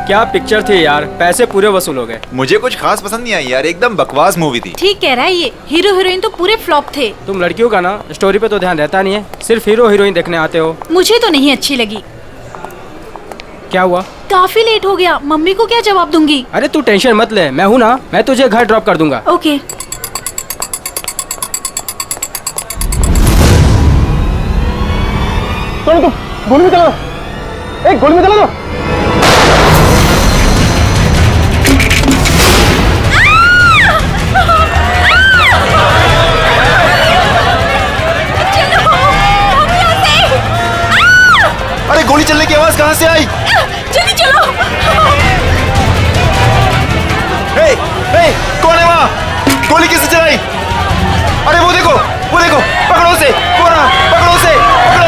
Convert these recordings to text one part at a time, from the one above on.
क्या पिक्चर थी यार, पैसे पूरे वसूल हो गए। मुझे कुछ खास पसंद नहीं आई यार, एकदम बकवास मूवी थी। ठीक कह रहा है ये, हीरो हीरोइन तो पूरे फ्लॉप थे। तुम लड़कियों का ना स्टोरी पे तो ध्यान रहता नहीं है, सिर्फ हीरो हीरोइन देखने आते हो। मुझे तो नहीं अच्छी लगी। क्या हुआ? काफी लेट हो गया, मम्मी को क्या जवाब दूंगी? अरे तू टेंशन मत ले, मैं हूँ ना, मैं तुझे घर ड्रॉप कर दूंगा। ओके। तो गोली में चला दो, एक गोली में चला दो। अरे गोली चलने की आवाज कहाँ से आई? जल्दी चलो। हे, हे, कौन है वहाँ? गोली किसने चलाई? अरे वो देखो, पकड़ो उसे, कौन है? पकड़ो उसे, पकड़ो।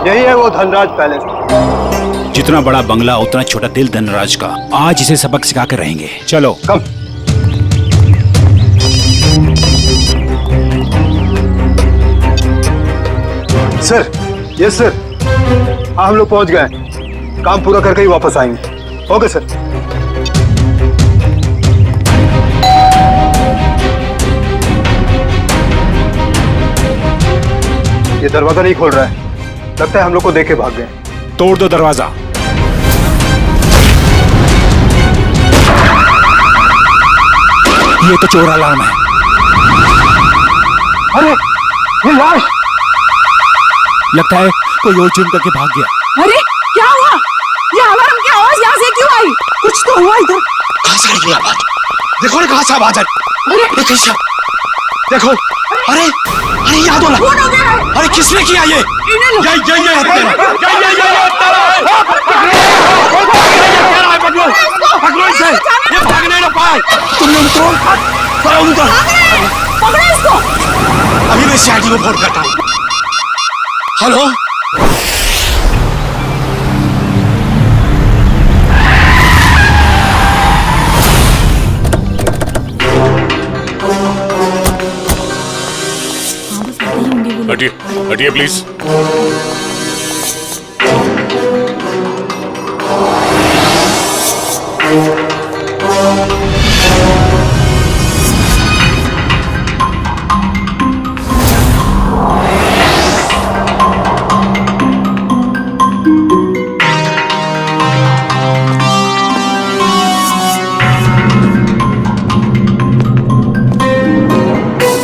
यही है वो धनराज पैलेस। जितना बड़ा बंगला उतना छोटा दिल धनराज का। आज इसे सबक सिखा कर रहेंगे। चलो कम। सर, यस सर, हाँ हम लोग पहुंच गए। काम पूरा करके ही वापस आएंगे। Okay sir. ये दरवाजा नहीं खोल रहा है, लगता है हम लोग को देख के भाग गए। तोड़ दो दरवाजा। ये तो चोर अलार्म है। अरे ये लाश! लगता है कोई और चुन करके भाग गया। अरे क्या हुआ? ये अलार्म की आवाज यहाँ से क्यों आई? कुछ तो हुआ इधर। कहाँ से आई ये आवाज? देखो ना कहाँ से आवाज आई। अरे देखो, अरे अरे याद होला। अरे किसने किया ये? पकड़ो इसे, ये भागने ना पाए। तुम लोग तो पकड़ो इसको। अभी मैं सीआईडी को फोन करता हूँ। हेलो, हटिए हटिए प्लीज।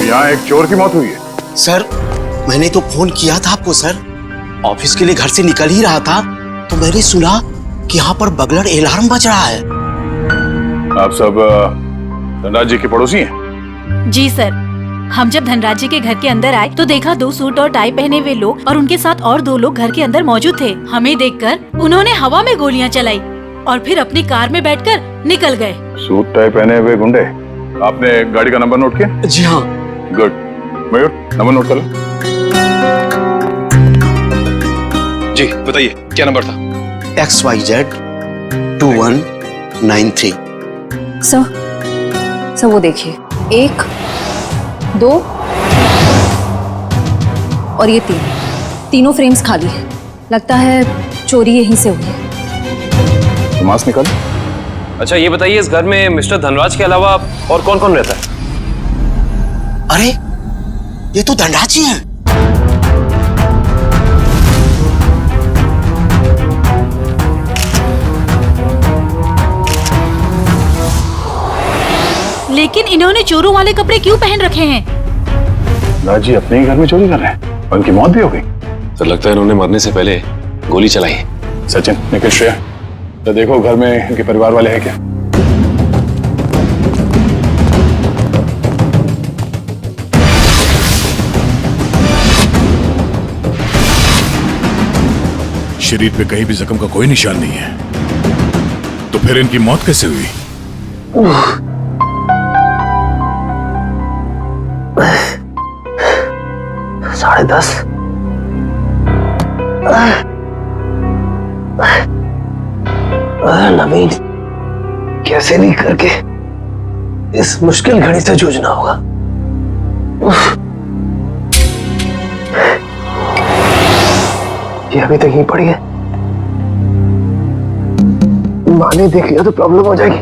यहाँ एक चोर की मौत हुई है। सर, मैंने तो फोन किया था आपको सर। ऑफिस के लिए घर से निकल ही रहा था तो मैंने सुना कि यहाँ पर बगलर अलार्म बज रहा है। आप सब धनराज जी के पड़ोसी हैं? जी सर, हम जब धनराज जी के घर के अंदर आए तो देखा 2 सूट और टाई पहने हुए लोग और उनके साथ और 2 लोग घर के अंदर मौजूद थे। हमें देखकर उन्होंने हवा में गोलियां चलाई और फिर अपनी कार में बैठकर निकल गए। सूट टाई पहने हुए गुंडे। आपने गाड़ी का नंबर नोट किया? जी हाँ। गुड। मयूर, नंबर नोट कर लो। जी बताइए क्या नंबर था? XYZ 2193। सर वो देखिए, 1 2 और ये 3, तीनों फ्रेम्स खाली है। लगता है चोरी यहीं से हुई है। मास्क निकाल। अच्छा ये बताइए, इस घर में मिस्टर धनराज के अलावा और कौन कौन रहता है? अरे ये तो धनराज जी हैं। लेकिन इन्होंने चोरों वाले कपड़े क्यों पहन रखे हैं? धनराज जी अपने ही घर में चोरी कर रहे हैं। उनकी मौत भी हो गई। तो लगता है इन्होंने मरने से पहले गोली चलाई है। सचिन, निखिल, श्रेया, तो देखो घर में इनके परिवार वाले हैं क्या? शरीर पे कहीं भी जख्म का कोई निशान नहीं है, तो फिर इनकी मौत कैसे हुई? साढ़े 10। नवीन, कैसे भी करके इस मुश्किल घड़ी से जूझना होगा। ये अभी तक ही पड़ी है, माँ ने देख लिया तो प्रॉब्लम हो जाएगी।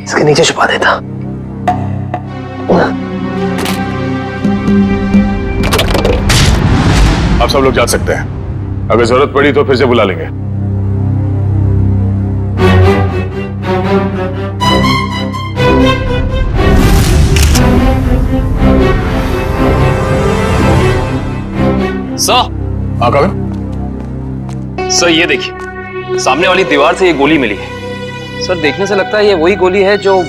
इसके नीचे छुपा देता। आप सब लोग जा सकते हैं, अगर जरूरत पड़ी तो फिर से बुला लेंगे। सर, हाँ कविन? सर ये देखिए, सामने वाली दीवार से ये गोली मिली है। सर देखने से लगता है ये वही गोली है जो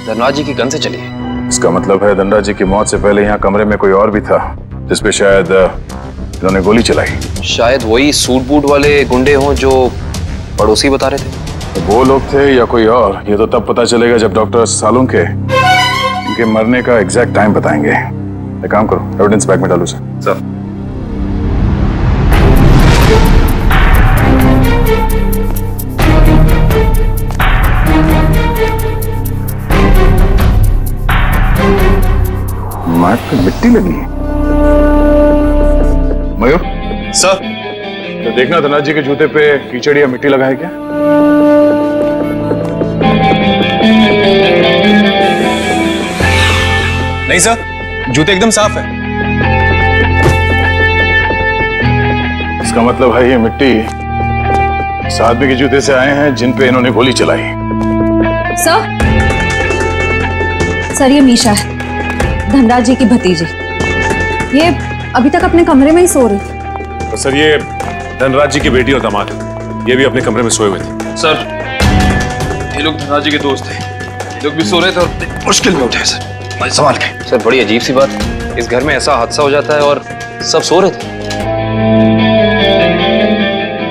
धनराज जी की गन से चली है। इसका मतलब है धनराज जी की मौत से पहले यहाँ कमरे में कोई और भी था जिसपे शायद इन्होंने गोली चलाई। शायद वही सूट बूट वाले गुंडे हों जो पड़ोसी बता रहे थे। तो वो लोग थे या कोई और, ये तो तब पता चलेगा जब डॉक्टर सालुंग के इनके मरने का एग्जैक्ट टाइम बताएंगे। एक काम करो, एविडेंस बैग में डालो सर। मार्क पे मिट्टी लगी है। मयूर सर, तो देखना धनराज जी के जूते पे कीचड़ या मिट्टी लगा है क्या? नहीं सर, जूते एकदम साफ है। इसका मतलब है ये मिट्टी इस आदमी के जूते से आए हैं जिन पे इन्होंने गोली चलाई। सर ये मीशा है, धनराज जी की भतीजी। ये अभी तक अपने कमरे में ही सो रही थी। तो सर ये धनराज जी की बेटी और दामाद है, ये भी अपने कमरे में सोए हुए थे। सर ये लोग धनराज जी के दोस्त थे, ये लोग भी सो रहे थे और मुश्किल में उठे सर, भाई संभाल के। सर बड़ी अजीब सी बात, इस घर में ऐसा हादसा हो जाता है और सब सो रहे थे।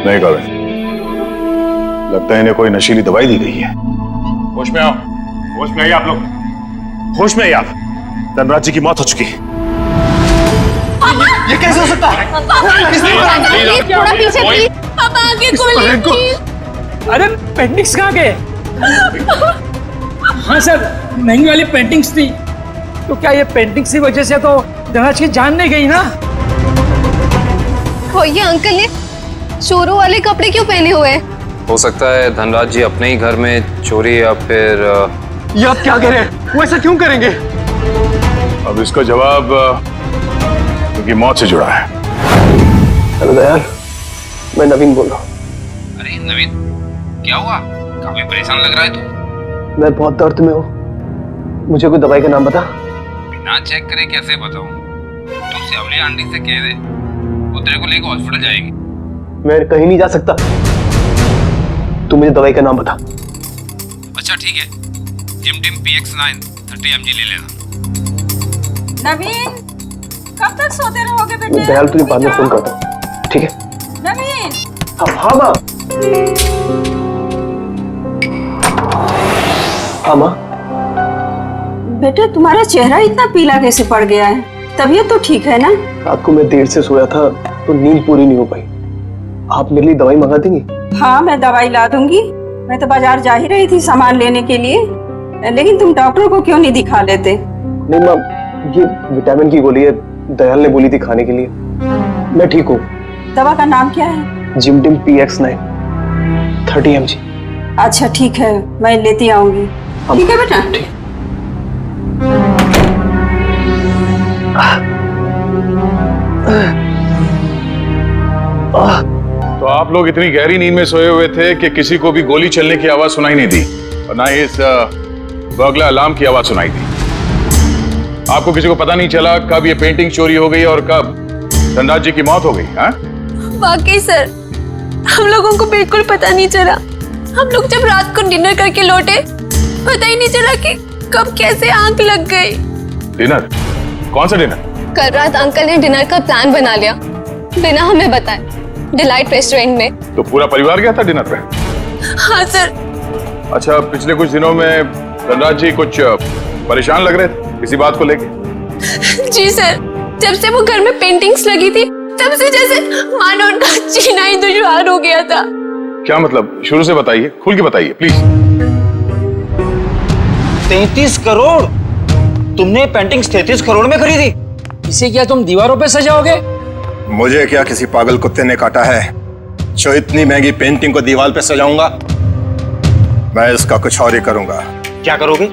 नहीं कविन, लगता है इन्हें कोई नशीली दवाई दी गई है। होश में आओ, होश में आइए आप लोग, होश में आइए आप। धनराज जी की मौत हो चुकी है। ये कैसे हो सकता है? थोड़ा पीछे प्लीज। पापा आगे गोली। अरे पेंटिंग्स कहाँ गए? हाँ सर, महंगी वाली पेंटिंग्स थी। तो क्या ये पेंटिंग्स की वजह से तो धनराज की जान नहीं गई ना? हो ये अंकल ने चोरों वाले कपड़े क्यों पहने हुए हैं? हो सकता है धनराज जी अपने ही घर में चोरी या फिर ये आप क्या कह रहे हैं? वो ऐसा क्यों करेंगे? अब इसका जवाब उनकी मौत से जुड़ा है। हेलो दयाल, मैं नवीन बोल रहा हूँ। अरे नवीन, क्या हुआ? काफी परेशान लग रहा है तू। मैं बहुत दर्द में हूँ, मुझे कोई दवाई का नाम बता। बिना चेक करे कैसे बताऊं? तू सेवली आंटी से कह दे, वो तेरे को लेकर हॉस्पिटल जाएगी। मैं कहीं नहीं जा सकता, तू मुझे दवाई का नाम बता। अच्छा ठीक है, जिमटिम PX9 30 mg ले लेना। नवीन, कब तक सोते रहोगे बेटे? दयाल तुझे बाद में फोन करता हूँ, ठीक है? नवीन, हाँ माँ। हाँ माँ। बेटे तुम्हारा चेहरा इतना पीला कैसे पड़ गया है? तबीयत तो ठीक है ना? रात को मैं देर से सोया था तो नींद पूरी नहीं हो पाई। आप मेरे लिए दवाई मंगा देंगी? हाँ मैं दवाई ला दूंगी। मैं तो बाजार जा ही रही थी सामान लेने के लिए, लेकिन तुम डॉक्टर को क्यों नहीं दिखा लेते? नहीं माँ, ये विटामिन की गोली है, दयाल ने बोली थी खाने के लिए। मैं ठीक हूँ। दवा का नाम क्या है? जिमटिम PX9 30 mg। अच्छा ठीक है, मैं लेती आऊंगी। ठीक है बेटा? ठीक। तो आप लोग इतनी गहरी नींद में सोए हुए थे कि किसी को भी गोली चलने की आवाज सुनाई नहीं दी और ना ही इस बर्गला अलार्म की आवाज सुनाई दी। आपको किसी को पता नहीं चला कब ये पेंटिंग चोरी हो गई और कब धनराज जी की मौत हो गई? हाँ? वाकई सर, हम लोगों को बिल्कुल पता नहीं चला। हम लोग जब रात को डिनर करके लौटे, पता ही नहीं चला कि कब कैसे आंख लग गई। डिनर? कौन सा डिनर? कल रात अंकल ने डिनर का प्लान बना लिया बिना हमें बताए, डिलाइट रेस्टोरेंट में। तो पूरा परिवार गया था डिनर पे? हाँ सर। अच्छा, पिछले कुछ दिनों में धनराज जी कुछ परेशान लग रहे थे किसी बात को लेके? जी सर, जब से वो घर में पेंटिंग्स लगी थी तब से जैसे मानो उनका जीना ही दुश्वार हो गया था। क्या मतलब? शुरू से बताइए, खुल के बताइए प्लीज। 33 करोड़? तुमने पेंटिंग्स 33 करोड़ में खरीदी? इसे क्या तुम दीवारों पे सजाओगे? मुझे क्या किसी पागल कुत्ते ने काटा है जो इतनी महंगी पेंटिंग को दीवार पे सजाऊंगा? मैं इसका कुछ और ही करूंगा। क्या करोगे?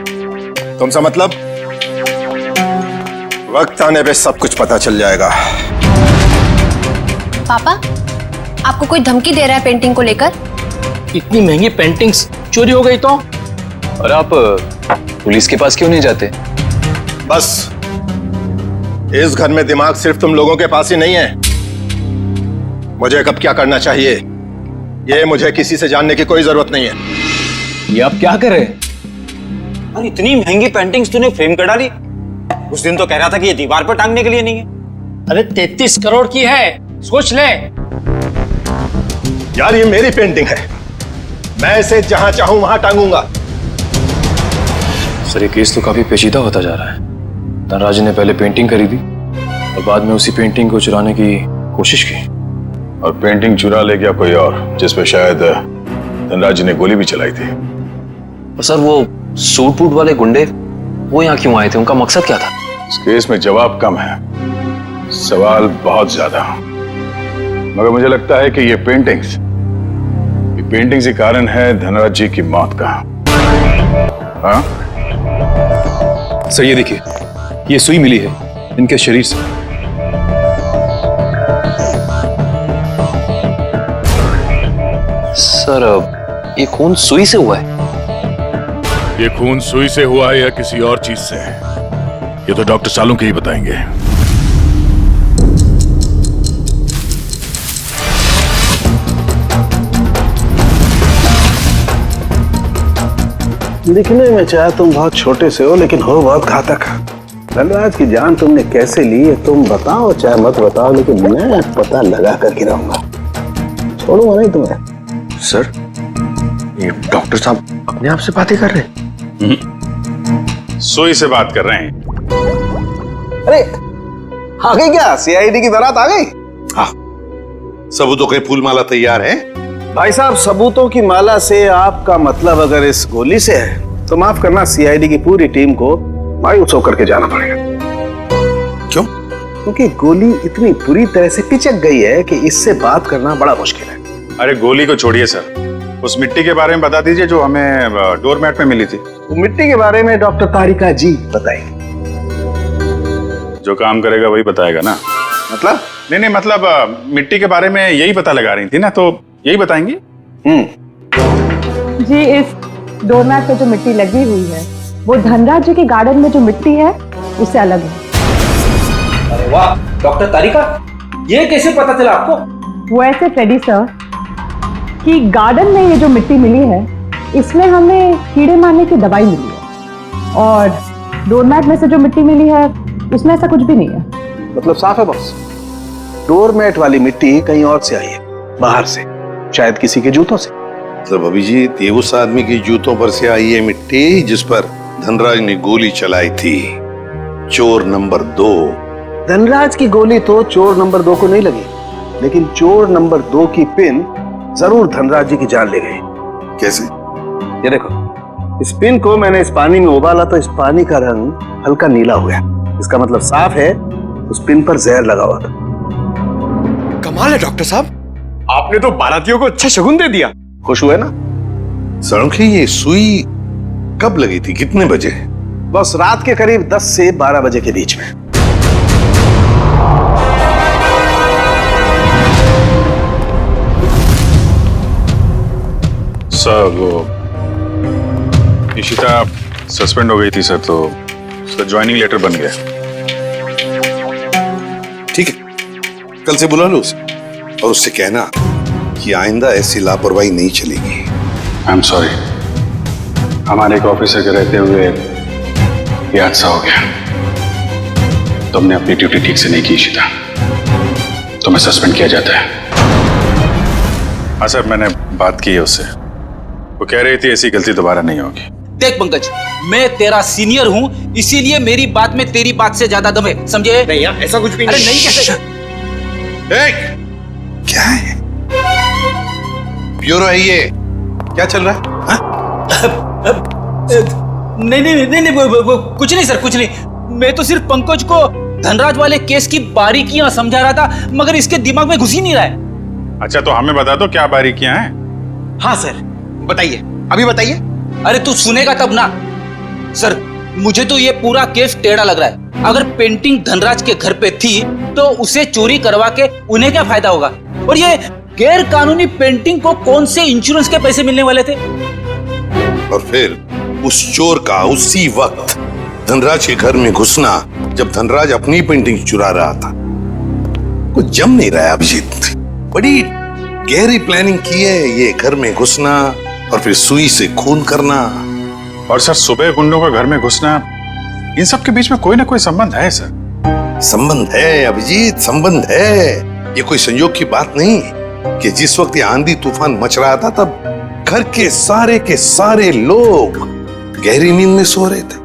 तुमसे मतलब? वक्त आने पे सब कुछ पता चल जाएगा। पापा, आपको कोई धमकी दे रहा है पेंटिंग को लेकर? इतनी महंगी पेंटिंग्स चोरी हो गई तो? और आप पुलिस के पास क्यों नहीं जाते? बस, इस घर में दिमाग सिर्फ तुम लोगों के पास ही नहीं है। मुझे कब क्या करना चाहिए ये मुझे किसी से जानने की कोई जरूरत नहीं है। ये आप क्या कर रहे हैं? अरे इतनी महंगी पेंटिंग्स तूने फ्रेम कर डाली? उस दिन तो कह रहा था कि ये दीवार पर टांगने के लिए नहीं है। अरे 33 करोड़ की है, सोच ले। यार ये मेरी पेंटिंग है, मैं इसे जहां चाहूं वहां टांगूंगा। सर, ये केस तो काफी पेचीदा होता जा रहा है। धनराज ने पहले पेंटिंग खरीदी और बाद में उसी पेंटिंग को चुराने की कोशिश की, और पेंटिंग चुरा ले गया कोई और, जिसपे शायद धनराज ने गोली भी चलाई थी। और सर, वो सूट बूट वाले गुंडे वो यहाँ क्यों आए थे? उनका मकसद क्या था? इस केस में जवाब कम है, सवाल बहुत ज्यादा। मगर मुझे लगता है कि ये पेंटिंग्स ही कारण है धनराज जी की मौत का। हाँ सर, ये देखिए, ये सुई मिली है इनके शरीर से। सर, ये खून सुई से हुआ है? ये खून सुई से हुआ है या किसी और चीज से, ये तो डॉक्टर सालुंके ही बताएंगे। दिखने में चाहे तुम बहुत छोटे से हो, लेकिन हो बहुत घातक। धनराज की जान तुमने कैसे ली है तुम बताओ चाहे मत बताओ, लेकिन मैं पता लगा कर गिराऊंगा, छोड़ूंगा नहीं तुम्हें। सर, ये डॉक्टर साहब अपने आप से बातें कर रहे हैं? सुई से बात कर रहे हैं। अरे आ गई क्या? सीआईडी की बारात आ गई? हाँ, सबूतों के फूल माला तैयार है। भाई साहब, सबूतों की माला से आपका मतलब अगर इस गोली से है तो माफ करना, सीआईडी की पूरी टीम को मायूस होकर के जाना पड़ेगा। क्यों? क्योंकि गोली इतनी बुरी तरह से पिचक गई है कि इससे बात करना बड़ा मुश्किल है। अरे गोली को छोड़िए सर, उस मिट्टी के बारे में बता दीजिए जो हमें डोरमैट में मिली थी। वो मिट्टी के बारे में डॉक्टर तारिका जी बताएंगे। जो काम करेगा वही बताएगा ना? मतलब? नहीं, मतलब मिट्टी के बारे में यही पता लगा रही थी ना, तो यही बताएंगी। जी, इस डोरमैट पे जो मिट्टी लगी हुई है वो धनराज जी के गार्डन में जो मिट्टी है उससे अलग है। अरे वाह डॉक्टर तारिका, ये कैसे पता चला आपको? वो ऐसे फ्रेडी सर कि गार्डन में ये जो मिट्टी मिली है इसमें हमें कीड़े मारने की दवाई मिली है, और डोरमैट में से जो मिट्टी मिली है उसमें ऐसा कुछ भी नहीं है। मतलब साफ है बॉस, डोरमैट वाली मिट्टी कहीं और से आई है, बाहर से, शायद किसी के जूतों से। मतलब अभिजीत, ये उस आदमी की जूतों पर से आई है मिट्टी जिस पर धनराज ने गोली चलाई थी, चोर नंबर 2। धनराज की गोली तो चोर नंबर 2 को नहीं लगी, लेकिन चोर नंबर 2 की पिन जरूर धनराज जी की जान ले गई। कैसे? ये देखो, इस पिन को मैंने इस पानी में उबाला तो इस पानी का रंग हल्का नीला हो गया। इसका मतलब साफ है उस पिन पर जहर लगा हुआ था। कमाल है डॉक्टर साहब, आपने तो बारातियों को अच्छा शगुन दे दिया। खुश हुए ना? सड़क ये सुई कब लगी थी, कितने बजे? बस रात के करीब 10 से 12 बजे के बीच में। सर, वो इशिता सस्पेंड हो गई थी सर, तो उसका ज्वाइनिंग लेटर बन गया। ठीक है, कल से बुला लो उसे और उससे कहना कि आइंदा ऐसी लापरवाही नहीं चलेगी। आई एम सॉरी, हमारे एक ऑफिसर के रहते हुए ये हादसा हो गया। तुमने अपनी ड्यूटी ठीक से नहीं की इशिता, तुम्हें सस्पेंड किया जाता है। हाँ सर, मैंने बात की है उससे, वो कह रही थी ऐसी गलती दोबारा नहीं होगी। देख पंकज, मैं तेरा सीनियर हूँ, इसीलिए मेरी बात में तेरी बात से ज्यादा दम है, समझे? नहीं यार, ऐसा कुछ भी अरे नहीं कैसे? क्या है? ब्यूरो है ये, क्या चल रहा है? नहीं, कुछ नहीं सर, कुछ नहीं। मैं तो सिर्फ पंकज को धनराज वाले केस की बारीकियां समझा रहा था, मगर इसके दिमाग में घुस ही नहीं रहा है। अच्छा, तो हमें बता दो क्या बारीकियां हैं। हाँ सर, बताइए, अभी बताइए। अरे तू सुनेगा तब ना। सर, मुझे तो ये पूरा केस टेढ़ा लग रहा है। अगर पेंटिंग धनराज के घर पे थी तो उसे चोरी करवा के उन्हें क्या फायदा होगा? और ये गैर कानूनी पेंटिंग को कौन से इंश्योरेंस के पैसे मिलने वाले थे? और फिर उस चोर का उसी वक्त धनराज के घर में घुसना, जब धनराज अपनी पेंटिंग चुरा रहा था। कुछ जम नहीं रहा है अभिजीत। बड़ी गहरी प्लानिंग की है ये घर में घुसना और फिर सुई से खून करना। और सर, सुबह गुंडों का घर में घुसना, इन सब के बीच में कोई ना कोई संबंध है सर। संबंध है अभिजीत, संबंध है। ये कोई संयोग की बात नहीं कि जिस वक्त ये आंधी तूफान मच रहा था तब घर के सारे लोग गहरी नींद में सो रहे थे,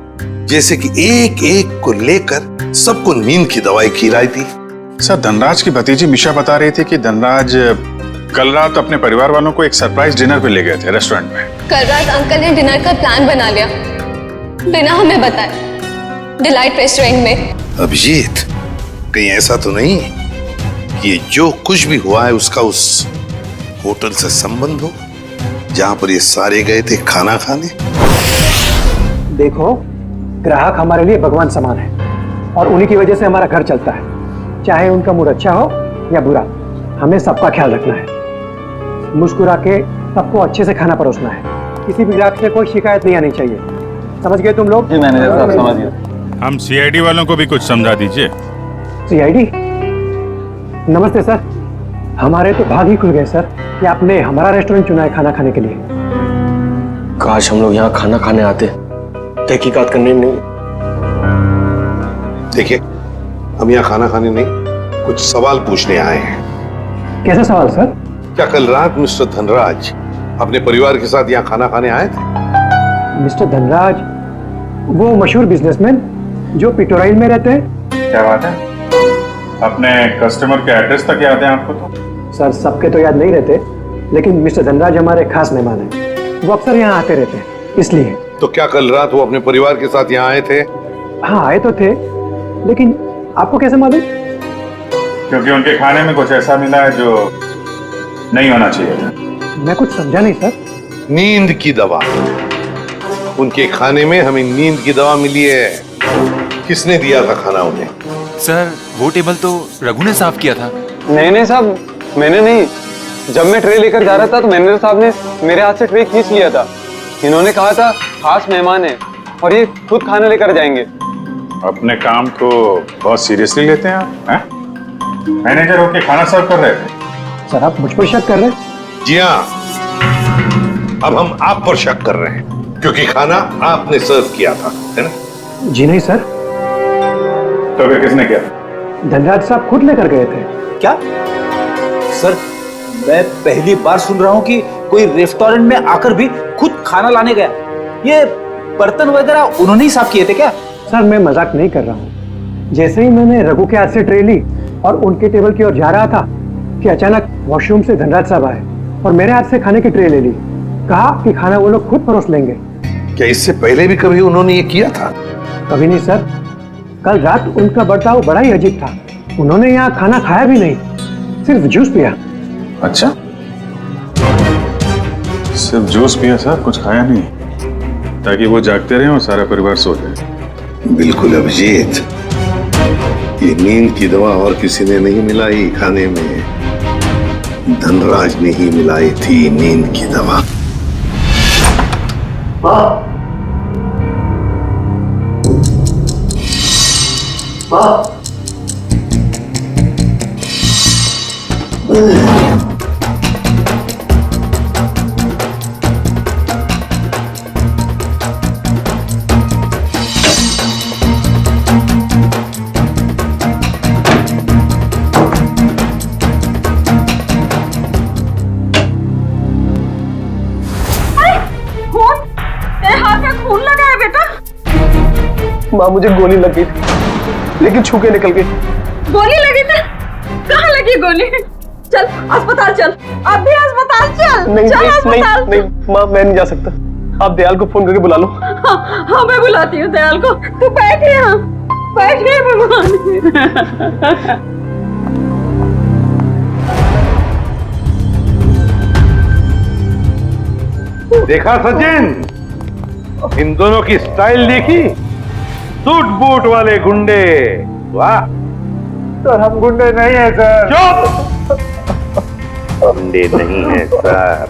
जैसे कि एक एक को लेकर सबको नींद की दवाई खिलाई थी। सर, धनराज की भतीजी मिशा बता रही थी कि धनराज कल रात अपने परिवार वालों को एक सरप्राइज डिनर पे ले गए थे रेस्टोरेंट में। कल रात अंकल ने डिनर का प्लान बना लिया बिना हमें बताए, डिलाइट रेस्टोरेंट में। अभिजीत, कहीं ऐसा तो नहीं कि ये जो कुछ भी हुआ है उसका उस होटल से संबंध हो जहां पर ये सारे गए थे खाना खाने? देखो, ग्राहक हमारे लिए भगवान समान है और उन्हीं की वजह से हमारा घर चलता है। चाहे उनका मूड अच्छा हो या बुरा, हमें सबका ख्याल रखना है। मुस्कुरा के सबको अच्छे से खाना परोसना है। किसी भी ग्राहक से कोई शिकायत नहीं आनी चाहिए। समझ गए तुम लोग? जी मैनेजर साहब, समझ गया। हम सीआईडी वालों को भी कुछ समझा दीजिए। सीआईडी? नमस्ते सर, हमारे तो भाग ही खुल गए सर कि आपने हमारा रेस्टोरेंट चुना है खाना खाने के लिए। काश हम लोग यहाँ खाना खाने आते, तहकीकात करने नहीं। देखिए, हम यहाँ खाना खाने नहीं, कुछ सवाल पूछने आए हैं। कैसा सवाल सर? क्या कल रात मिस्टर धनराज अपने परिवार के साथ यहाँ खाना खाने आए थे? मिस्टर धनराज, वो मशहूर बिजनेसमैन जो पिटोराइल में रहते हैं। क्या बात है, अपने कस्टमर के एड्रेस तक याद है आपको? तो सर, सबके तो याद नहीं रहते, लेकिन मिस्टर धनराज हमारे खास मेहमान हैं। वो अक्सर यहाँ आते रहते हैं, इसलिए। तो क्या कल रात वो अपने परिवार के साथ यहाँ आए थे? हाँ, आए तो थे, लेकिन आपको कैसे मालूम? क्योंकि उनके खाने में कुछ ऐसा मिला है जो नहीं होना चाहिए था। मैं कुछ समझा नहीं सर। नींद की दवा। उनके खाने में हमें नींद की दवा मिली है। किसने दिया था खाना उन्हें? सर, वो टेबल तो रघु ने साफ किया था। नहीं साहब, मैंने नहीं। जब मैं ट्रे लेकर जा रहा था तो मैनेजर साहब ने मेरे हाथ से ट्रे खींच लिया था। इन्होंने कहा था खास मेहमान है और ये खुद खाना लेकर जाएंगे। अपने काम को बहुत सीरियसली लेते हैं आप, हैं? मैनेजर होके खाना सर्व कर रहे थे। सर, आप मुझ पर शक कर रहे हैं? जी हाँ, अब हम आप पर शक कर रहे हैं क्योंकि खाना आपने सर्व किया था, है ना? जी नहीं सर। तो फिर किसने किया? धनराज साहब खुद लेकर गए थे। क्या? सर, मैं पहली बार सुन रहा हूँ कि कोई रेस्टोरेंट में आकर भी खुद खाना लाने गया। ये बर्तन वगैरह उन्होंने ही साफ किए थे क्या? सर, मैं मजाक नहीं कर रहा हूँ। जैसे ही मैंने रघु के हाथ से ट्रे ली और उनके टेबल की ओर जा रहा था कि अचानक वॉशरूम से धनराज साहब आए और मेरे हाथ से खाने की ट्रे ले ली। कहा कि खाना वो लोग खुद परोस लेंगे। क्या इससे पहले भी कभी उन्होंने ये किया था? कभी नहीं सर। कल रात उनका बर्ताव बड़ा ही अजीब था। उन्होंने यहाँ खाना खाया भी नहीं, सिर्फ जूस पिया। अच्छा, सिर्फ जूस पिया सर, कुछ खाया नहीं, ताकि वो जागते रहे और सारा परिवार सो जाए। बिल्कुल अभिजीत, ये नींद की दवा और किसी ने नहीं मिलाई खाने में। धनराज ने ही मिलाई थी नींद की दवा। मुझे गोली लग गई थी, लेकिन छू के निकल गई। गोली लगी थी? कहाँ लगी गोली? चल अस्पताल चल, अब भी अस्पताल चल। नहीं चल नहीं अस्पताल। नहीं नहीं माँ, मैं नहीं जा सकता। आप दयाल को फोन करके बुला लो। हाँ मैं बुलाती हूँ दयाल को। तू बैठ यहाँ, बैठ भगवान। देखा सचिन, इन दोनों की स्टाइल देखी? सूट बूट वाले गुंडे। वाह सर, हम गुंडे नहीं है सर। चुप! गुंडे नहीं है सर।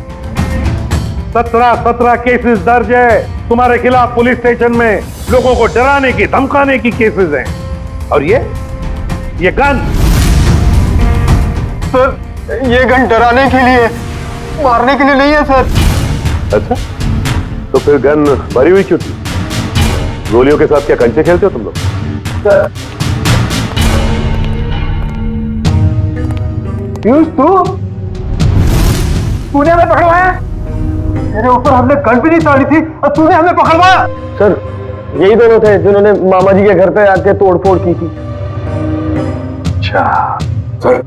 17 केसेस दर्ज है तुम्हारे खिलाफ पुलिस स्टेशन में। लोगों को डराने की धमकाने की केसेस हैं। और ये गन? सर, ये गन डराने के लिए, मारने के लिए नहीं है सर। अच्छा, तो फिर गन भरी हुई क्यों थी? गोलियों के साथ क्या कंचे खेलते हो तुम लोग? पीयूष, तूने हमें पकड़वाया? तेरे ऊपर हमने गन भी नहीं ताड़ी थी और तूने हमें पकड़वाया? सर, यही दोनों थे जिन्होंने मामा जी के घर पे आके तोड़फोड़ की थी। अच्छा सर,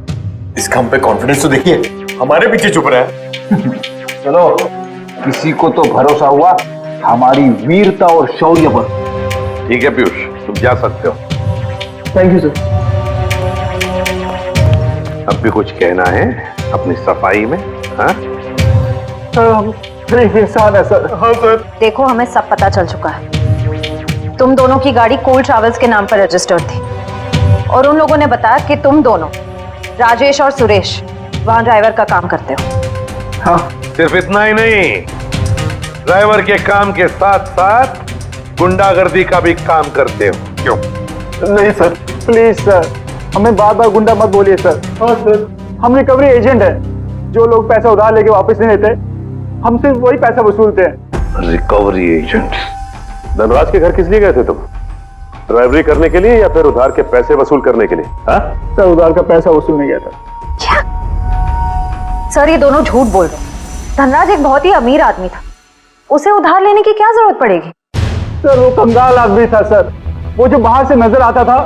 इसका हम पे कॉन्फिडेंस तो देखिए, हमारे पीछे चुप रहा है। चलो, किसी को तो भरोसा हुआ हमारी वीरता और शौर्य पर। ठीक है पीयूष, तुम जा सकते हो। Thank you sir. अब भी कुछ कहना है अपनी सफाई में? हाँ सर, हम गरीब इंसान है सर। हाँ सर। देखो, हमें सब पता चल चुका है। तुम दोनों की गाड़ी कोल ट्रैवल्स के नाम पर रजिस्टर्ड थी और उन लोगों ने बताया कि तुम दोनों, राजेश और सुरेश, वहां ड्राइवर का काम करते हो। हाँ। सिर्फ इतना ही नहीं, ड्राइवर के काम के साथ साथ गुंडागर्दी का भी काम करते हो। क्यों? नहीं सर, प्लीज सर, हमें बार बार गुंडा मत बोलिए सर। हाँ सर, हम रिकवरी एजेंट है। जो लोग पैसा उधार लेके वापस नहीं देते, हम सिर्फ वही पैसा वसूलते हैं। Recovery agent? धनराज के घर किस लिए गए थे तुम? ड्राइवरी करने के लिए या फिर उधार के पैसे वसूल करने के लिए? हाँ सर, उधार का पैसा वसूलने गया था। क्या? सर, ये दोनों झूठ बोल रहे हैं। धनराज एक बहुत ही अमीर आदमी था, उसे उधार लेने की क्या जरूरत पड़ेगी? सर, वो कंगाल आदमी था सर। वो जो बाहर से नजर आता था,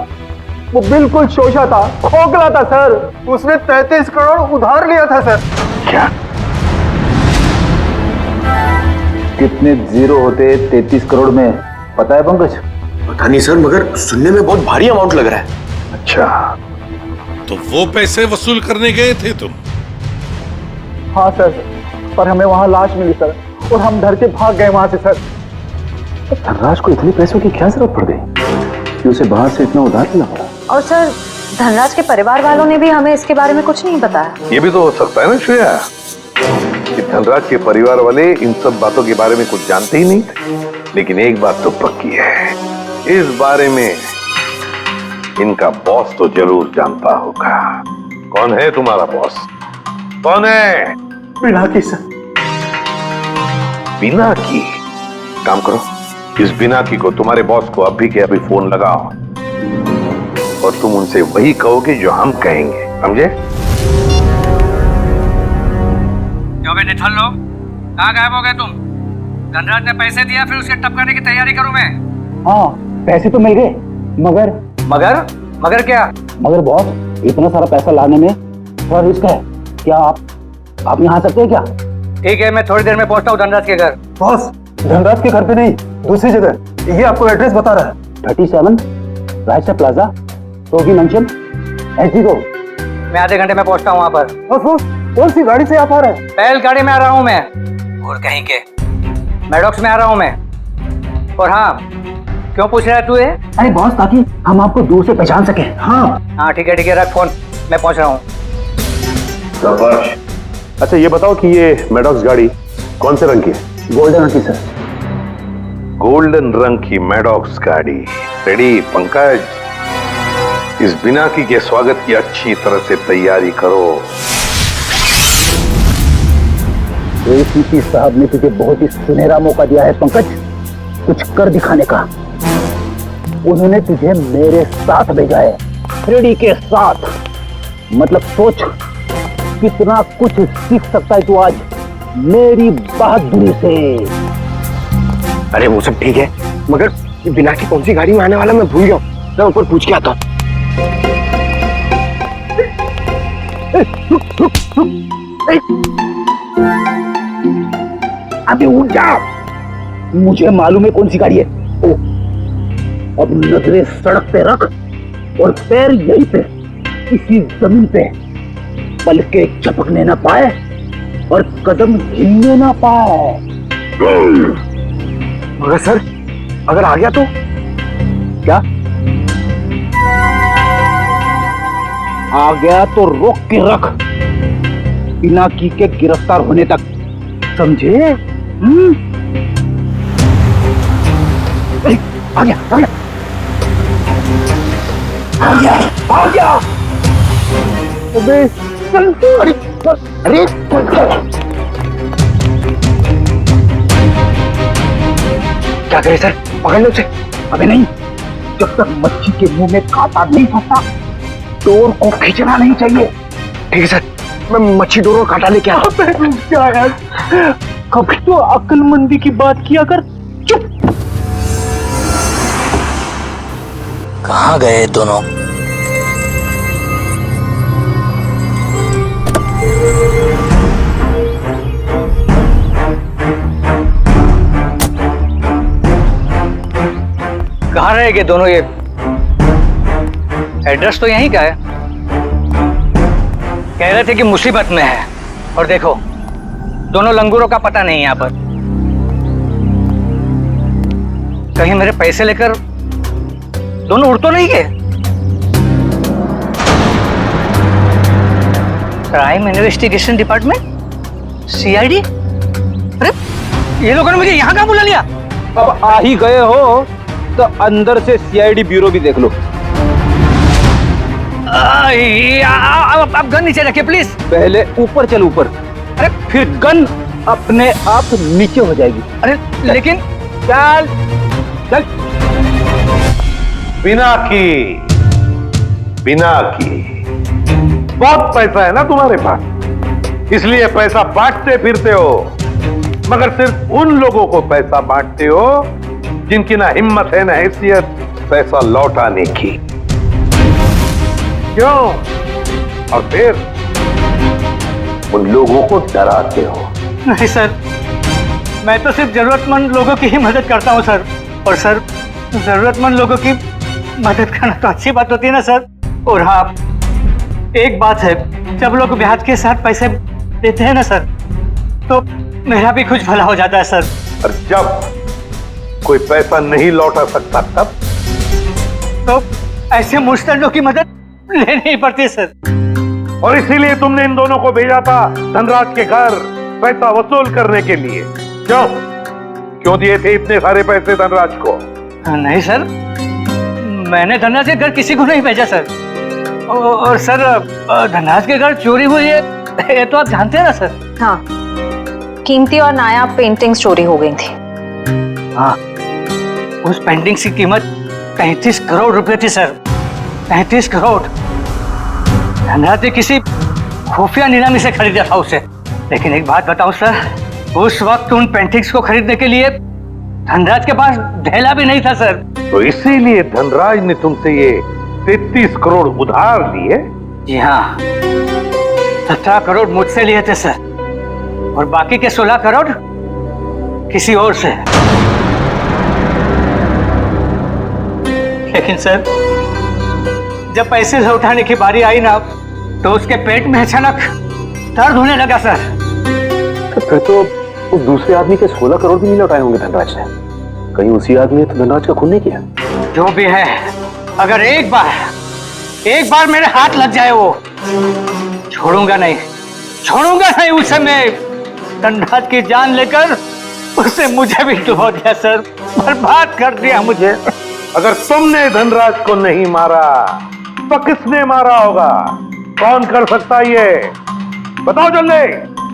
वो बिल्कुल शोषा था, खोखला था सर। उसने 33 करोड़ उधार लिया था सर। क्या? कितने जीरो होते 33 करोड़ में, पता है पंकज? पता नहीं सर, मगर सुनने में बहुत भारी अमाउंट लग रहा है। अच्छा, तो वो पैसे वसूल करने गए थे तुम? हाँ सर, पर हमें वहां लाश मिली सर और हम डर के भाग गए वहां से सर। धनराज को इतने पैसों की क्या जरूरत पड़ गई कि उसे बाहर से इतना उधार लेना पड़ा? और सर, धनराज के परिवार वालों ने भी हमें इसके बारे में कुछ नहीं बताया। ये भी तो हो सकता है ना श्रेया, कि धनराज के परिवार वाले इन सब बातों के बारे में कुछ जानते ही नहीं थे। लेकिन एक बात तो पक्की है, इस बारे में इनका बॉस तो जरूर जानता होगा। कौन है तुम्हारा बॉस? कौन है? पिनाकी सर। पिनाकी? काम करो, इस पिनाकी को, तुम्हारे बॉस को अभी के अभी फोन लगाओ और तुम उनसे वही कहोगे जो हम कहेंगे, समझे? क्यों बे निठल्ल लोग, कहाँ गायब हो गए तुम? धनराज ने पैसे दिया, फिर उसके टपकाने की तैयारी करूं मैं। हाँ, पैसे तो मिल गए, मगर क्या? मगर बॉस, इतना सारा पैसा लाने में थोड़ा रिस्क है। क्या आप यहाँ आ सकते हैं क्या? ठीक है, मैं थोड़ी देर में पहुंचता हूँ धनराज के घर। बॉस, धनराज के घर पे नहीं, दूसरी जगह। ये आपको एड्रेस बता रहा है। 37 right plaza, Togi मंशन, SD road. मैं आधे घंटे में पहुंचता हूँ वहाँ पर। बॉस, कौन सी गाड़ी से आप आ रहे हैं? पहल गाड़ी में आ रहा हूँ मैं। और कहीं के मैडॉक्स में आ रहा हूँ मैं। और हाँ, क्यों पूछ रहा है तू ये? अरे बॉस, ताकि हम आपको दूर से पहचान सके। हाँ ठीक है, रख फोन, मैं पहुंच रहा हूँ। अच्छा, ये बताओ कि ये मैडॉक्स गाड़ी कौन से रंग की है? गोल्डन रंग की सर। गोल्डन रंग की मैडॉक्स गाड़ी रेडी। पंकज, इस बिनाकी के स्वागत की अच्छी तरह से तैयारी करो। एसीपी साहब ने तुझे बहुत ही सुनहरा मौका दिया है पंकज, कुछ कर दिखाने का। उन्होंने तुझे मेरे साथ भेजा है, फ्रेडी के साथ। मतलब सोच कितना कुछ सीख सकता है तू आज मेरी बहादुरी से। अरे वो सब ठीक है, मगर कि बिना की कौन सी गाड़ी में आने वाला मैं भूल गया। मैं ऊपर पूछ के आता हूँ। अबे उठ जा, मुझे मालूम है कौन सी गाड़ी है। ओ, अब नजरें सड़क पे रख और पैर यहीं पे इसी जमीन पे, बल्कि झपकने ना पाए और कदम हिलने ना पाए। मगर सर, अगर आ गया तो क्या? आ गया तो रोक के रख, बिना की के गिरफ्तार होने तक, समझे? आ गया, आ गया, आ गया, आ गया। अबे चल, अरे अरे क्या करे सर, पकड़ लो उसे। अबे नहीं, जब तक मच्छी के मुंह में कांटा नहीं फंसता डोर को खींचना नहीं चाहिए। ठीक है सर, मैं मच्छी डोर और कांटा लेके आता हूं। क्या यार, कभी तो अक्लमंदी की बात किया कर। चुप। कहाँ गए दोनों? कहाँ रहेंगे दोनों? ये एड्रेस तो यहीं का है। कह रहे थे कि मुसीबत में है, और देखो दोनों लंगूरों का पता नहीं यहाँ पर। कहीं मेरे पैसे लेकर दोनों उड़ तो नहीं गए? Crime investigation department, CID? अरे ये लोगों ने मुझे यहाँ कहाँ बुला लिया? अब आ ही गए हो तो अंदर से सीआईडी ब्यूरो भी देख लो। आप गन नीचे रखिए प्लीज। पहले ऊपर चल, ऊपर। अरे फिर गन अपने आप नीचे हो जाएगी। अरे लेकिन चल चल। बिना की बहुत पैसा है ना तुम्हारे पास, इसलिए पैसा बांटते फिरते हो, मगर सिर्फ उन लोगों को पैसा बांटते हो जिनकी ना हिम्मत है ना हैसियत पैसा लौटाने की। क्यों? और फिर उन लोगों को डराते हो। नहीं सर, मैं तो सिर्फ जरूरतमंद लोगों की ही मदद करता हूँ सर। और सर, जरूरतमंद लोगों की मदद करना तो अच्छी बात होती है ना सर। और हाँ, एक बात है, जब लोग ब्याज के साथ पैसे देते हैं ना सर, तो मेरा भी कुछ भला हो जाता है सर। और जब कोई पैसा नहीं लौटा सकता तब तो ऐसे मुस्तैदों की मदद लेनी ही पड़ती है सर। और इसीलिए तुमने इन दोनों को भेजा था धनराज के घर पैसा वसूल करने के लिए। क्यों दिए थे इतने सारे पैसे धनराज को? नहीं सर, मैंने धनराज के घर किसी को नहीं भेजा सर। और सर, धनराज के घर चोरी हुई है ये तो आप जानते हैं ना सर। हाँ, कीमती और नायाब पेंटिंग्स चोरी हो गई थी। हाँ, उस पेंटिंग की कीमत 35 करोड़ रुपए थी सर। 35 करोड़। धनराज ने किसी खुफिया नीलामी से खरीदा था उसे। लेकिन एक बात बताऊं सर, उस वक्त उन पेंटिंग्स को खरीदने के लिए धनराज के पास ढेला भी नहीं था सर। तो इसीलिए धनराज ने तुमसे ये 33 करोड़ उधार लिए? जी हाँ, 17 करोड़ मुझसे लिए थे सर, और बाकी के 16 करोड़ किसी और से। लेकिन सर, जब पैसे लौटाने की बारी आई ना, तो उसके पेट में अचानक दर्द होने लगा सर। फिर तो उस दूसरे आदमी के 16 करोड़ भी नहीं लौटाए होंगे धनराज ने। कहीं उसी आदमी ने तो धनराज का खून नहीं किया? जो भी है, अगर एक बार मेरे हाथ लग जाए, वो छोड़ूंगा नहीं उसे। मैं धनराज की जान लेकर उससे मुझे भी डुबो दिया सर, बर्बाद कर दिया मुझे। अगर तुमने धनराज को नहीं मारा तो किसने मारा होगा? कौन कर सकता है ये? बताओ जल्दी।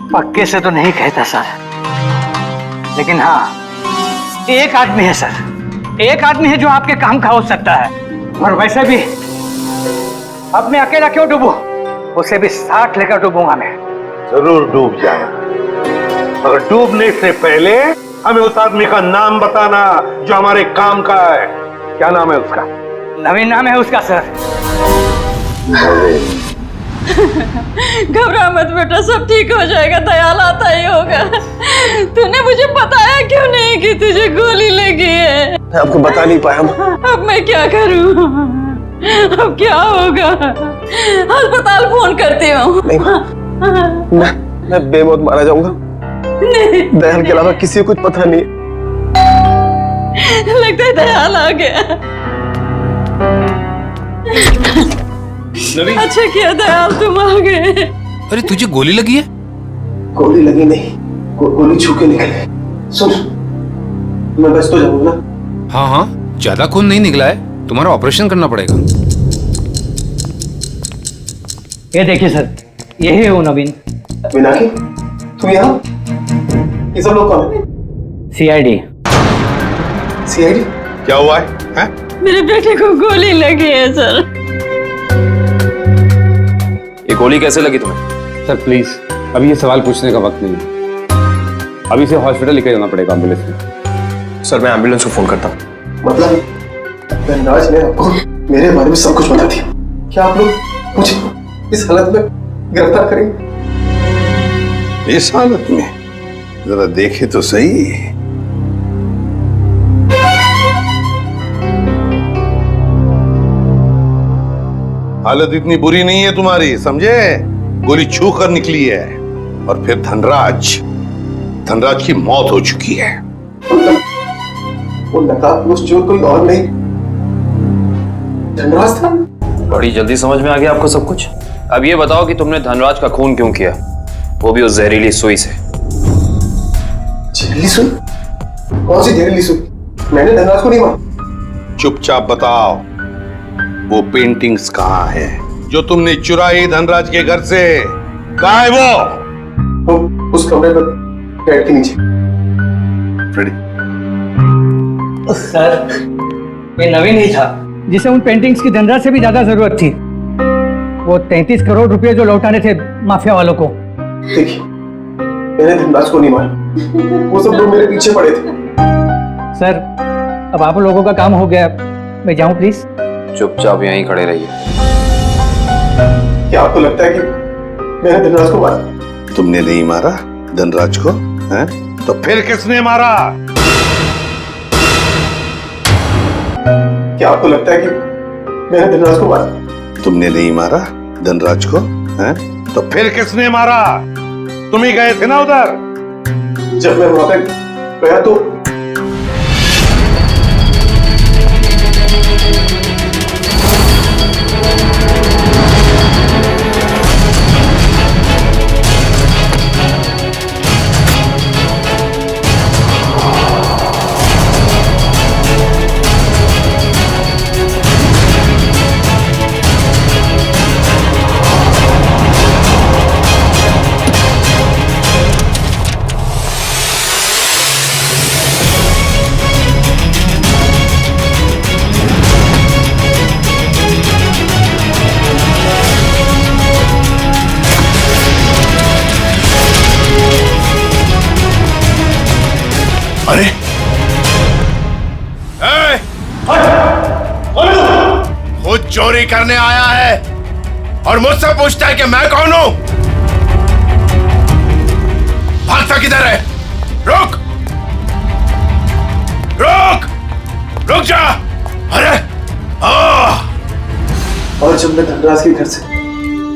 पक्के से तो नहीं कहता सर, लेकिन हाँ, एक आदमी है सर। एक आदमी है जो आपके काम का हो सकता है। और वैसे भी अब मैं अकेला क्यों डूबूं? उसे भी साथ लेकर डूबूंगा मैं। जरूर डूब जाए, मगर डूबने से पहले हमें उस आदमी का नाम बताना जो हमारे काम का है। क्या नाम है उसका? नवीन नाम है उसका सर। घबरा मत बेटा, सब ठीक हो जाएगा, दयाल आता ही होगा। तूने मुझे बताया क्यों नहीं कि तुझे गोली लगी है? मैं आपको बता नहीं पाया। अब मैं क्या करूं? अब क्या होगा? अस्पताल फोन करती हूँ। मैं बेमौत मारा जाऊंगा। दयाल के अलावा किसी को कुछ पता नहीं। लगता है दयाल आ गया। अच्छा किया दयाल तुम आ गए। अरे तुझे गोली लगी है? गोली लगी नहीं, गोली छू के निकली। सुन, मैं बस तो जाऊंगा ना। हाँ हाँ, ज्यादा खून नहीं निकला है, तुम्हारा ऑपरेशन करना पड़ेगा। ये देखिए सर, यही है वो नवीन। मीनाक्षी, तुम यहाँ? ये सब लोग कौन है? सीआईडी। सीआईडी? क्या हुआ है? मेरे बेटे को गोली लगी है सर। ये गोली कैसे लगी तुम्हें? सर प्लीज, अभी ये सवाल पूछने का वक्त नहीं है। अभी से हॉस्पिटल लेकर जाना पड़ेगा एम्बुलेंस में। सर मैं एम्बुलेंस को फोन करता हूँ। मतलब धनराज ने आपको मेरे बारे में सब कुछ बता दिया। क्या आप लोग मुझे इस हालत में गिरफ्तार करेंगे? इस हालत में जरा देखे तो सही। हालत इतनी बुरी नहीं है तुम्हारी, समझे? गोली छू कर निकली है और फिर धनराज की मौत हो चुकी है। वो नकाबपोश चोर कोई और नहीं, धनराज था। बड़ी जल्दी समझ में आ गया आपको सब कुछ। अब ये बताओ कि तुमने धनराज का खून क्यों किया, वो भी उस जहरीली सुई से। जहरीली सुई? कौन सी जहरीली सुई? मैंने धनराज को नहीं मारा। चुपचाप बताओ, वो पेंटिंग्स कहाँ है जो तुमने चुराई धनराज के घर से? कहाँ है वो उस कमरे पर बेड के नीचे। सर, ये नवीन ही था जिसे उन पेंटिंग्स की धनराज से भी ज्यादा जरूरत थी। वो 33 करोड़ रुपए जो लौटाने थे माफिया वालों को। देखिए, मैंने धनराज को नहीं मारा, वो सब लोग मेरे पीछे पड़े थे। सर, अब आप लोगों का काम हो गया, मैं जाऊं प्लीज? चुपचाप यहीं खड़े रहिए। क्या आपको लगता है कि मैंने धनराज को मारा? तुमने नहीं मारा धनराज को, हैं? तो फिर किसने मारा? क्या आपको लगता है कि मैंने धनराज को मारा? तुमने नहीं मारा धनराज को, हैं? तो फिर किसने मारा? तुम ही गए थे ना उधर। जब मैं वहां पे गया तो अरे खुद चोरी करने आया है और मुझसे पूछता है कि मैं कौन हूं? भागता किधर है? रुक रुक रुक जा। अरे और जब मैं धनराज के घर से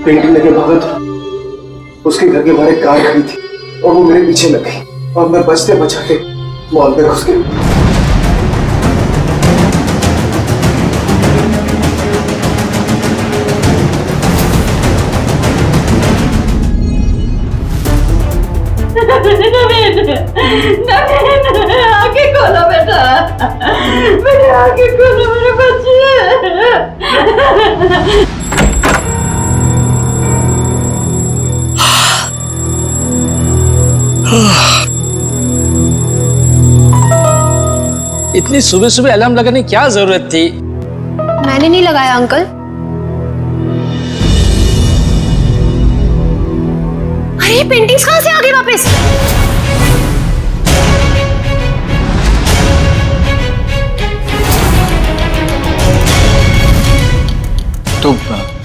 पेंटिंग लेके भागा तो उसके घर के बाहर एक कार खड़ी थी और वो मेरे पीछे लग गई और मैं बचते बचाते मॉल में घुस गया। नवीन, आगे खोलो बेटा, मेरे आगे खोलो मेरे बच्चे। इतनी सुबह सुबह अलार्म लगाने की क्या जरूरत थी? मैंने नहीं लगाया अंकल। अरे ये पेंटिंग्स कहाँ से आ गई वापस? तो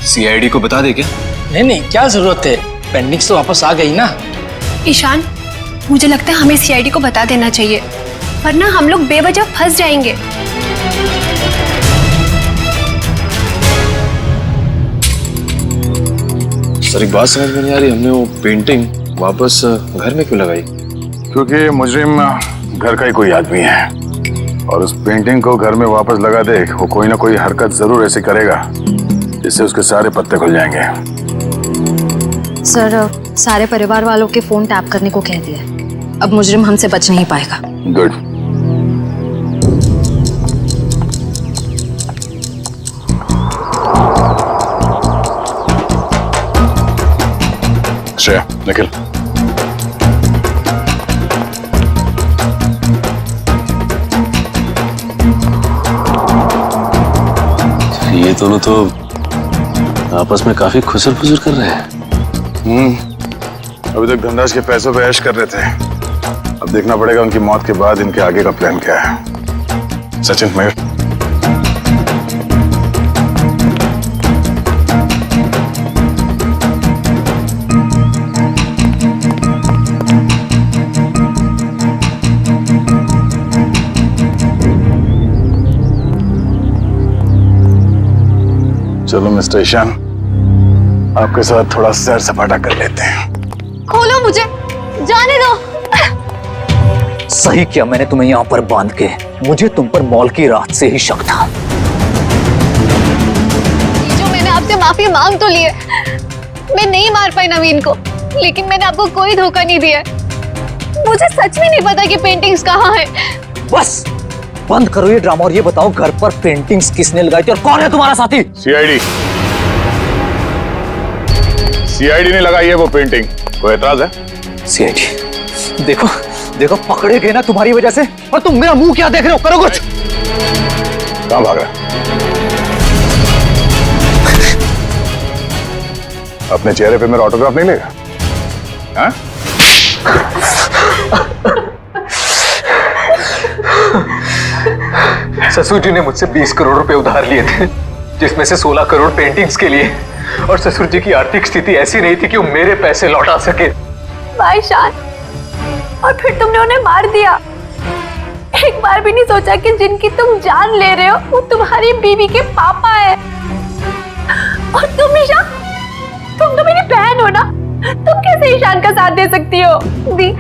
सीआईडी को बता दे क्या? नहीं, क्या जरूरत है, पेंडिंग्स तो वापस आ गई ना। ईशान, मुझे लगता है हमें सीआईडी को बता देना चाहिए, वरना हम लोग बेवजह फंस जाएंगे। सर एक बात समझ में नहीं आ रही, हमने वो पेंटिंग वापस घर में क्यों लगाई? क्योंकि मुजरिम घर का ही कोई आदमी है और उस पेंटिंग को घर में वापस लगा दे, वो कोई ना कोई हरकत जरूर ऐसी करेगा जिससे उसके सारे पत्ते खुल जाएंगे। सर, सारे परिवार वालों के फोन टैप करने को कह दिया, अब मुजरिम हमसे बच नहीं पाएगा। गुड। श्रेया, निकल। ये दोनों तो आपस में काफी खुसर फुसर कर रहे हैं। अभी तक धनराज के पैसों पे ऐश कर रहे थे, अब देखना पड़ेगा उनकी मौत के बाद इनके आगे का प्लान क्या है। सचिन, मयूर, चलो मिस्टर ईशान, आपके साथ थोड़ा सैर सपाटा कर लेते हैं। खोलो मुझे, जाने दो। सही किया मैंने तुम्हें यहाँ पर बांध के, मुझे तुम पर मॉल की रात से ही शक था। जो मैंने आपसे माफी मांग तो लिए, मैं नहीं मार पाई नवीन को, लेकिन मैंने आपको कोई धोखा नहीं दिया। मुझे सच में नहीं पता कि पेंटिंग्स कहाँ है। बस बंद करो ये ड्रामा और ये बताओ घर पर पेंटिंग्स किसने लगाई थी और कौन है तुम्हारा साथी? सीआईडी ने लगाई है वो पेंटिंग, कोई एतराज है? सीआईडी, देखो देखो पकड़े गए ना तुम्हारी वजह से, और तुम मेरा मुंह क्या देख रहे हो, करो कुछ। कहां भाग रहा? अपने चेहरे पे मेरा ऑटोग्राफ नहीं लेगा? हाँ? ससुर जी ने मुझसे 20 करोड़ रुपए उधार लिए थे, जिसमें से 16 करोड़ पेंटिंग्स के लिए, और ससुर जी की आर्थिक स्थिति ऐसी नहीं थी कि वो मेरे पैसे लौटा सके। भाई शान, और फिर तुमने उन्हें मार दिया। एक बार भी नहीं सोचा कि जिनकी तुम जान ले रहे हो वो तुम्हारी बीवी के पापा है। और तुम ईशान, तुम तो मेरी बहन हो ना, तुम कैसे ईशान का साथ दे सकती हो? दी,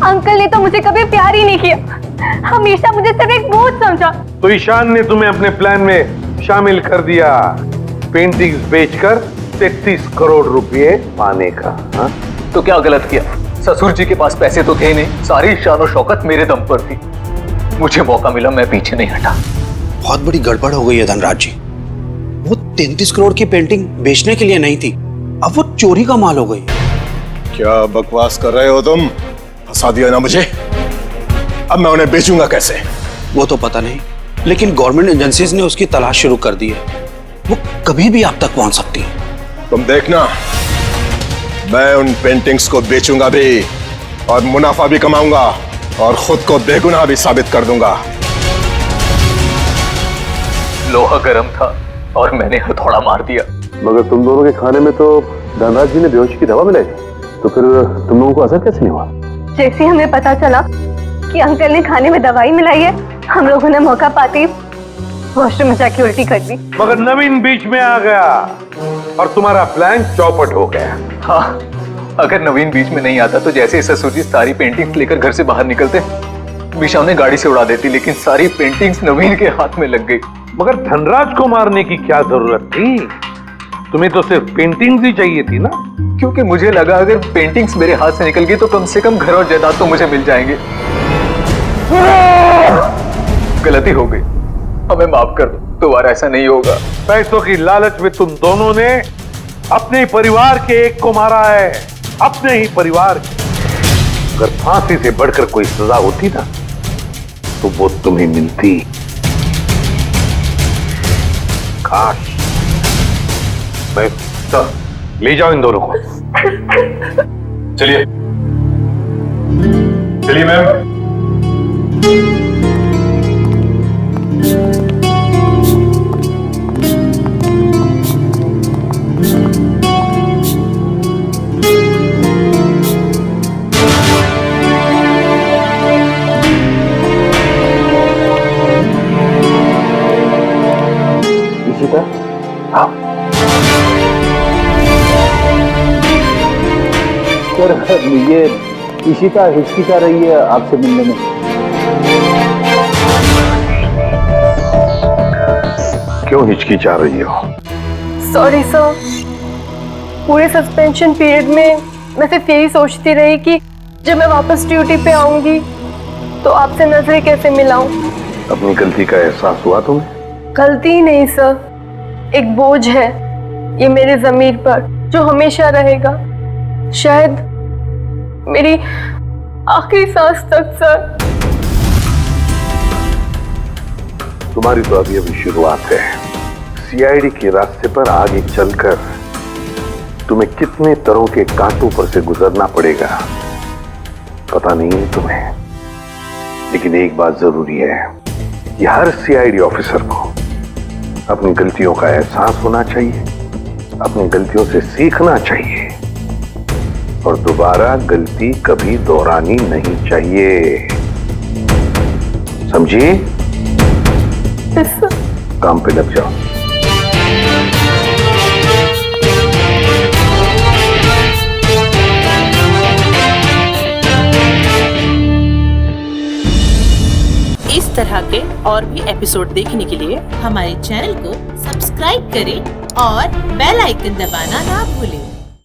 अंकल ने तो मुझे कभी प्यार ही नहीं किया, हमेशा मुझे सिर्फ एक बोझ समझा। तो ईशान ने तुम्हें अपने प्लान में शामिल कर दिया, पेंटिंग्स बेचकर 33 करोड़ रुपए पाने का। हा? तो क्या गलत किया? ससुर जी के पास पैसे तो थे नहीं, सारी शान और शौकत मेरे दम पर थी। मुझे मौका मिला, मैं पीछे नहीं हटा। बहुत बड़ी गड़बड़ हो गई है धनराज जी। वो 33 करोड़ की पेंटिंग बेचने के लिए नहीं थी, अब वो चोरी का माल हो गई। क्या बकवास कर रहे हो तुम? फंसा दिया ना मुझे, अब मैं उन्हें बेचूंगा कैसे? वो तो पता नहीं, लेकिन गवर्नमेंट एजेंसीज ने उसकी तलाश शुरू कर दी है, वो कभी भी आप तक पहुंच सकती है। तुम देखना, मैं उन पेंटिंग्स को बेचूंगा भी और मुनाफा भी कमाऊंगा और खुद को बेगुनाह भी साबित कर दूंगा। लोहा गर्म था और मैंने हथौड़ा मार दिया। मगर तुम दोनों के खाने में तो धनराज जी ने बेहोशी की दवा मिलाई, तो फिर तुम लोगों को असर कैसे नहीं हुआ? जैसे हमें पता चला कि अंकल ने खाने में दवाई मिलाई है, हम लोगों ने मौका पाते ही वॉशरूम में जाके उल्टी कर दी। मगर नवीन बीच में आ गया और तुम्हारा प्लान चौपट हो गया। हाँ, अगर नवीन बीच में नहीं आता तो जैसे ससुर जी सारी पेंटिंग्स लेकर घर से बाहर निकलते, विशा उन्हें गाड़ी से उड़ा देती, लेकिन सारी पेंटिंग्स नवीन के हाथ में लग गई। मगर धनराज को मारने की क्या जरूरत थी? तुम्हें तो सिर्फ पेंटिंग्स ही चाहिए थी ना? क्योंकि मुझे लगा अगर पेंटिंग्स मेरे हाथ से निकल गई तो कम से कम घर और जायदाद तो मुझे मिल जाएंगे। गलती हो गई, हमें माफ कर दो, दोबारा ऐसा नहीं होगा। पैसों की लालच में तुम दोनों ने अपने परिवार के एक को मारा है, अपने ही परिवार के। अगर फांसी से बढ़कर कोई सजा होती ना तो वो तुम्हें मिलती। काश। मैं ले जाओ इन दोनों को। चलिए चलिए मैम। सर ये इशिता हिचकिचा रही है आपसे मिलने में। क्यों हिचकिचा रही हो? सॉरी सर, पूरे सस्पेंशन पीरियड में मैं सिर्फ यही सोचती रही कि जब मैं वापस ड्यूटी पे आऊंगी तो आपसे नजरें कैसे मिलाऊं। अपनी गलती का एहसास हुआ तुम्हें? गलती ही नहीं सर, एक बोझ है ये मेरे जमीर पर जो हमेशा रहेगा, शायद मेरी आखिरी सांस तक सर। तुम्हारी तो अभी अभी शुरुआत है। सीआईडी के रास्ते पर आगे चलकर तुम्हें कितने तरह के कांटों पर से गुजरना पड़ेगा पता नहीं है तुम्हें, लेकिन एक बात जरूरी है कि हर सीआईडी ऑफिसर को अपनी गलतियों का एहसास होना चाहिए, अपनी गलतियों से सीखना चाहिए और दोबारा गलती कभी दोहरानी नहीं चाहिए, समझी? काम पे लग जाओ। इस तरह के और भी एपिसोड देखने के लिए हमारे चैनल को सब्सक्राइब करें और बेल आइकन दबाना ना भूलें।